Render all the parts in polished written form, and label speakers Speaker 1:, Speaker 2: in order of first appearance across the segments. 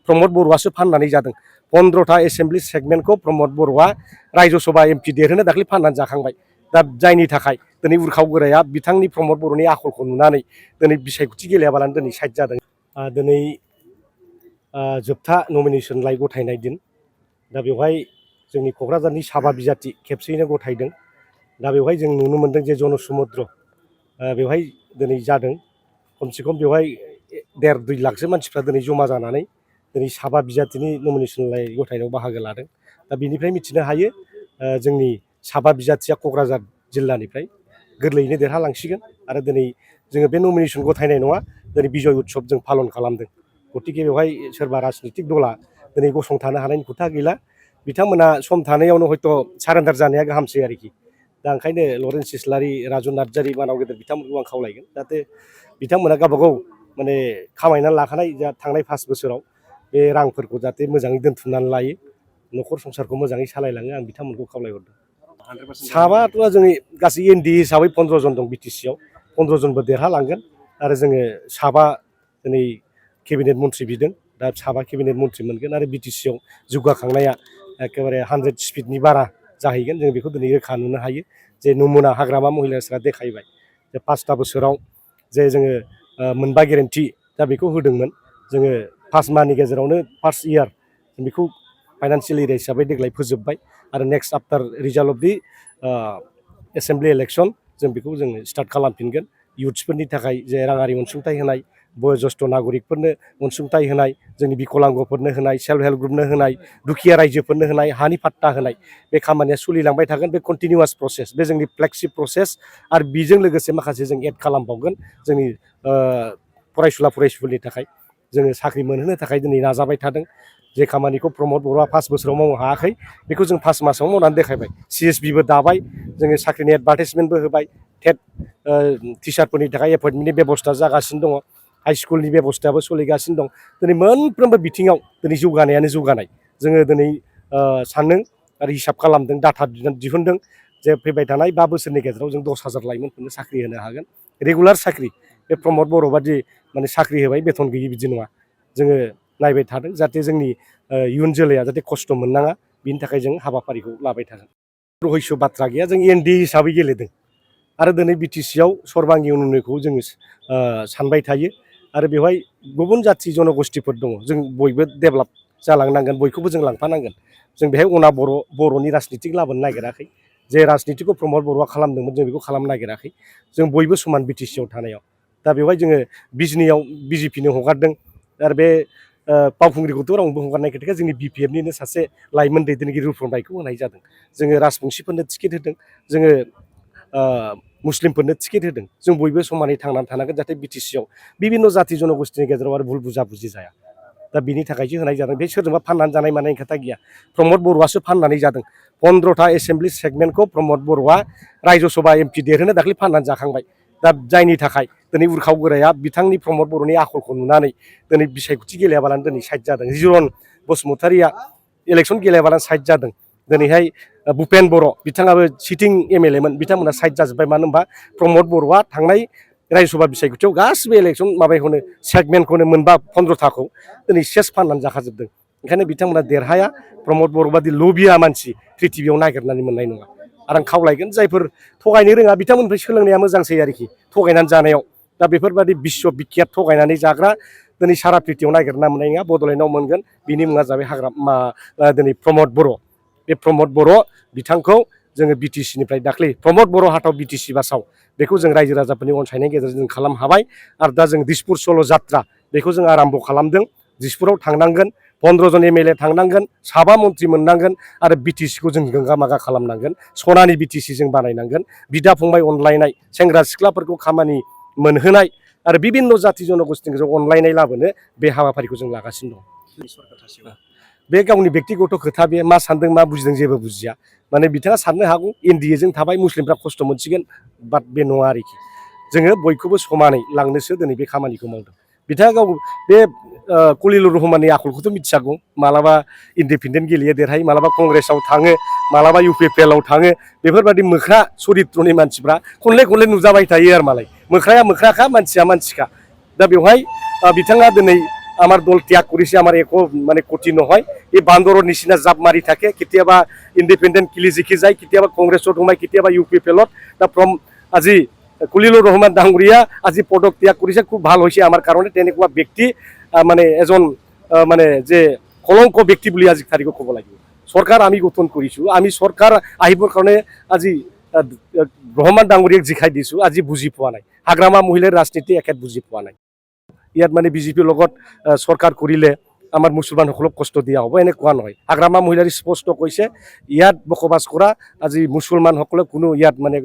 Speaker 1: प्रमद बर'आसो फाननानै जादों 15था एसेम्बलि सेगमेन्टखौ प्रमद बर'आ रायजो सभा एमपि देरहोनो दाख्लै फाननानै जाखांबाय दा जायनि थाखाय दिनै उरखाव गोराया बिथांनि प्रमद बर'नि आखलखौ नुनानै दिनै बिसायख'थि गेलेयाबालानो दिनै साइड जादों दिनै जोबथा नमिनेसनलाय गथायनाय दिन दा बेवहाय जोंनि क'क्राझारनि साबा बिजाथि खेबसेयैनो गथायदों दा बेवहाय जों नुनो मोनदों जे जनसमुद्र बेवहाय दिनै जादों खमसे खम बेवहाय 1.5-2 लाखसो मानसिफ्रा दिनै जमा जानानै दिनै साबा बिजाथिनि नमिनेसनलाय गथायनायाव बाहागो लादों दा बिनिफ्राय मिथिनो हायो जोंनि साबा बिजाथिया क'क्राझार जिल्लानिफ्राय गोरलैयैनो देरहालांसिगोन आरो दिनै जोङो बे नमिनेसन गथायनाय नङा दिनै बिजय उत्सव जों पालन खालामदों गतिके बेवहाय सोरबा राजनितिक दला दिनै गसंथानो हानायनि खोथा गैला बिथांमोना सम थानायावनो हयथ' सारेन्डार जानाया गाहामसै आरोखि दा ओंखायनो लरेन्स इस्लारि राजु नार्जारि मानाव गेदेर बिथांमोनखौ आं खावलायगोन जाहाथे बिथांमोना गावबागाव माने खामायनानै लाखानाय जा थांनाय 5 बोसोराव बे रांफोरखौ जाहाथे मोजाङै दोनथुमनानै लायो न'खर संसारखौ मोजाङै सालायलाङो आं बिथांमोनखौ खावलायहरदों साबाथ' जोंनि गासै एनडि हिसाबै 15 जन दं बिटिसिआव 15 जनबो देरहालांगोन आरो जोङो साबा दिनै केबिनेट मन्थ्रि बिदों दा साबा केबिनेट मन्थ्रि मोनगोन आरो बिटिसिआव जौगाखांनाया एखेबारे 100 स्पिडनि बारा जाहैगोन जों बेखौ दिनै रोखा नुनो हायो जे नमुना हाग्रामा महिलाफ्रा देखायबाय जे 5टा बोसोराव जे जोङो मोनबा गेरेन्टि दा बेखौ होदोंमोन जोङो 5 माहनि गेजेरावनो फार्स्ट इयार बेखौ फाइनान्सियेल इयार हिसाबै देग्लाय फोजोबबाय आरो next after result of the assembly election जों बेखौ जोङो स्टार्ट खालामफिनगोन इयुथ्सफोरनि थाखाय जे राङारि अनसुंथाइ होनाय बयज्येष्ठ नागरिकफोरनो अनसुंथाइ होनाय जोंनि विकलांगफोरनो होनाय सेल्फ हेल्प ग्रुपनो होनाय दुखिया रायजोफोरनो होनाय हानि पाट्टा होनाय बे खामानिया सोलिलांबाय थागोन बे कन्टिनिउवास प्रसेस बे जोंनि फ्लेगशिप प्रसेस आरो बेजों लोगोसे माखासे जों एड खालामबावगोन जोंनि फरायसुला फरायसुलिनि थाखाय जोङो साख्रि मोनहोनो थाखाय दिनै नाजाबाय थादों जे खामानिखौ प्रमद बर'आ 5 बोसोराव मावनो हायाखै बेखौ जों 5 मासाव मावनानै देखायबाय CSBबो दाबाय जोङो साख्रिनि एडभार्टाइजमेन्टबो होबाय टेट टिचारफोरनि थाखाय एपइन्टमेन्टनि बेबस्था जागासिनो दङ हाई स्कुलनि बेबस्थायाबो सोलिगासिनो दं दिनै मोनफ्रोमबो बिथिङाव दिनै जौगानायानो जौगानाय जोङो दिनै सानदों आरो हिसाब खालामदों डाटा दिहुनदों जे फैबाय थानाय 5 बोसोरनि गेजेराव जों 10,000 लाइमोनफोरनो साख्रि होनो हागोन रेगुलार साख्रि बे प्रमद बर' बादि माने साख्रि होबाय बेथन गैयि बिदि नङा जोङो नायबाय थादों जाहाथे जोंनि इयुन जोलैया जाहाथे खस्थ' मोननाङा बिनि थाखाय जों हाबाफारिखौ लाबाय थागोन रहस्य बाथ्रा गैया जों एनडि हिसाबै गेलेदों आरो दिनै बिटिसिआव सर्बांगि उन्नयनखौ जोङो सानबाय थायो आरो बेवहाय गुबुन जाथि जनगोष्ठीफोर दङ जों बयबो डेभेलप जालांनांगोन बयखौबो जों लांफानांगोन जों बेहाय अना बर'नि राजनितिक लाबोनो नागिराखै जे राजनितिखौ प्रमद बर'आ खालामदोंमोन जों बेखौ खालामनो नागिराखै जों बयबो समान बिटिसिआव थानायाव दा बेवहाय जोङो बिजनियाव बिजेपिनो हगारदों आरो बे पावखुंग्रिखौथ' रावनोबो हगारनाय खोथा जोंनि बिपिएफनिनो सासे लाइमोन दैदेनगिरि रुपनायखौ होनाय जादों जोङो राजबंसिफोरनो टिकेट होदों जोङो मुस्लिमफोरनो टिकेट होदों जों बयबो समानै थांनानै थानांगोन जाहाथे बिटिसिआव बिभिन्न जाति जनगोष्ठीनि गेजेराव आरो भुल बुजा-बुजि जाया दा बिनि थाखायसो होनाय जादों बे सोरजोंबा फाननानै जानाय मानायनि खोथा गैया प्रमद बर'आसो फाननानै जादों 15था एसेम्बलि सेगमेन्टखौ प्रमद बर'आ रायजो सभा एमपि देरहोनो दाख्लै फाननानै जाखांबाय दा जायनि थाखाय दिनै उरखाव गोराया बिथांनि प्रमद बर'नि आखलखौ नुनानै दिनै बिसायख'थि गेलेयाबालानो दिनै साइड जादों जिरन बसुमतारिया इलेक्सन गेलेयाबालानो साइड जादों दिनैहाय भुपेन बर' बिथाङाबो सिटिं एमएलएमोन बिथांमोना साइड जाजोब्बाय मानो होनबा प्रमद बर'आ थांनाय रायजो सभा बिसायख'थियाव गासिबो इलेक्सन माबाखौनो सेगमेन्टखौनो मोनबा 15थाखौ दिनै सेस फाननानै जाखाजोबदों ओंखायनो बिथांमोना देरहाया प्रमद बर' बादि लबिया मानसि प्रिथिबियाव नागिरनानै मोननाय नङा आरो आं खावलायगोन जायफोर थगायनो रोङा बिथांमोननिफ्राय सोलोंनाया मोजांसै आरोखि थगायनानै जानायाव दा बेफोरबायदि बिश्व बिख्यात थगायनानै जाग्रा दिनै सारा प्रिथियाव नागिरना मोननाय नङा बड'लेण्डआव मोनगोन बिनि मुङा जाबाय दिनै प्रमद बर' बे प्रमद बर' बिथांखौ जोङो बिटिसिनिफ्राय दाख्लै प्रमद बर' हाथाव बिटिसि बासाव बेखौ जों रायजो राजाफोरनि अनसायनायनि गेजेरजों जों खालाम हाबाय आरो दा जों दिसपुर सल' जात्रा बेखौ जों आराम्भ खालामदों दिसपुराव थांनांगोन 15 जन एमएलए थांनांगोन साबा मन्थ्रि मोननांगोन आरो बिटिसिखौ जों गोंगा मागा खालामनांगोन सनानि बिटिसि जों बानायनांगोन बिदा फंबाय अनलायनाय सेंग्रा सिख्लाफोरखौ खामानि मोनहोनाय आरो बिभिन्न जाति जनगोष्ठीनि गेजेराव अनलायनाय लाबोनो बे हाबाफारिखौ जों लागासिनो दं बे गावनि बेक्तिगत खोथा बे मा सानदों मा बुजिदों जेबो बुजिया माने बिथाङा साननो हागौ एनडिएजों थाबाय मुस्लिमफ्रा खस्थ' मोनसिगोन बाट बे नङा आरोखि जोङो बयखौबो समानै लांनोसो दिनै बे खामानिखौ मावदों बिथाङा गाव बे खलिलुर रहमाननि आखलखौथ' मिथिखागौ मालाबा इन्डिपेन्डेन्ट गेलेयो देरहायो मालाबा कंग्रेसाव थाङो मालाबा इउपिपिएलआव थाङो बेफोरबायदि मोख्रा चरित्रनि मानसिफ्रा खनले खनले नुजाबाय थायो आरो मालाय मोख्राया मोख्राखा मानसिया मानसिखा दा बेवहाय बिथाङा दिनै আমাৰ দল ত্যাগ কৰিছে আমাৰ একো মানে ক্ষতি নহয় এই বান্দৰৰ নিচিনা জাপ মাৰি থাকে কেতিয়াবা ইণ্ডিপেণ্ডেণ্ট কিলি জিকি যায় কেতিয়াবা কংগ্ৰেছত সোমাই কেতিয়াবা ইউ পি পি এলত আজি কুলিলুৰ ৰহমান ডাঙৰীয়া আজি পদক ত্যাগ কৰিছে খুব ভাল হৈছে আমাৰ কাৰণে তেনেকুৱা ব্যক্তি মানে এজন মানে যে কলংক ব্যক্তি বুলি আজি তাৰিখত ক'ব লাগিব চৰকাৰ আমি গঠন কৰিছোঁ আমি চৰকাৰ আহিবৰ কাৰণে আজি ৰহমান ডাঙৰীয়াক জিকাই দিছোঁ আজি বুজি পোৱা নাই হাগ্ৰামা মহিলাৰ ৰাজনীতি একেট বুজি পোৱা নাই ইয়াত মানে বিজেপিৰ লগত চৰকাৰ কৰিলে আমাৰ মুছলমানসকলক কষ্ট দিয়া হ'ব এনেকুৱা নহয় হাগ্ৰামা মহিলাই স্পষ্ট কৈছে ইয়াত বসবাস কৰা আজি মুছলমানসকলক কোনো ইয়াত মানে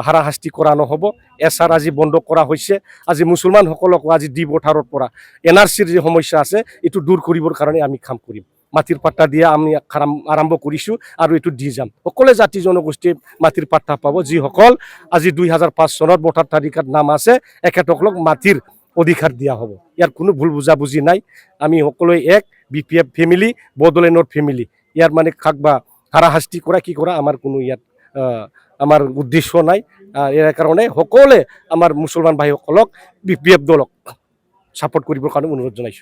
Speaker 1: হাৰাশাস্তি কৰা নহ'ব এছআৰ আজি বন্ধ কৰা হৈছে আজি মুছলমানসকলক আজি পথাৰৰ পৰা NRCৰ যি সমস্যা আছে এইটো দূৰ কৰিবৰ কাৰণে আমি কাম কৰিম মাটিৰ পাট্টা দিয়া আমি আৰম্ভ কৰিছোঁ আৰু এইটো দি যাম সকলো জাতি জনগোষ্ঠীয়ে মাটিৰ পাট্টা পাব যিসকল আজি 2005 চনত ভোটাৰ তালিকাত নাম আছে এখেতসকলক মাটিৰ অধিকাৰ দিয়া হ'ব ইয়াৰ কোনো ভুল বুজাবুজি নাই আমি সকলোৱে এক BPF ফেমিলি বড়োলেণ্ডৰ ফেমিলি ইয়াৰ মানে কাক বা হাৰাশাস্তি কৰা কি কৰা আমাৰ কোনো ইয়াত আমাৰ উদ্দেশ্য নাই ইয়াৰ কাৰণে সকলোৱে আমাৰ মুছলমান ভাইসকলক BPF দলক ছাপোৰ্ট কৰিবৰ কাৰণে অনুৰোধ জনাইছোঁ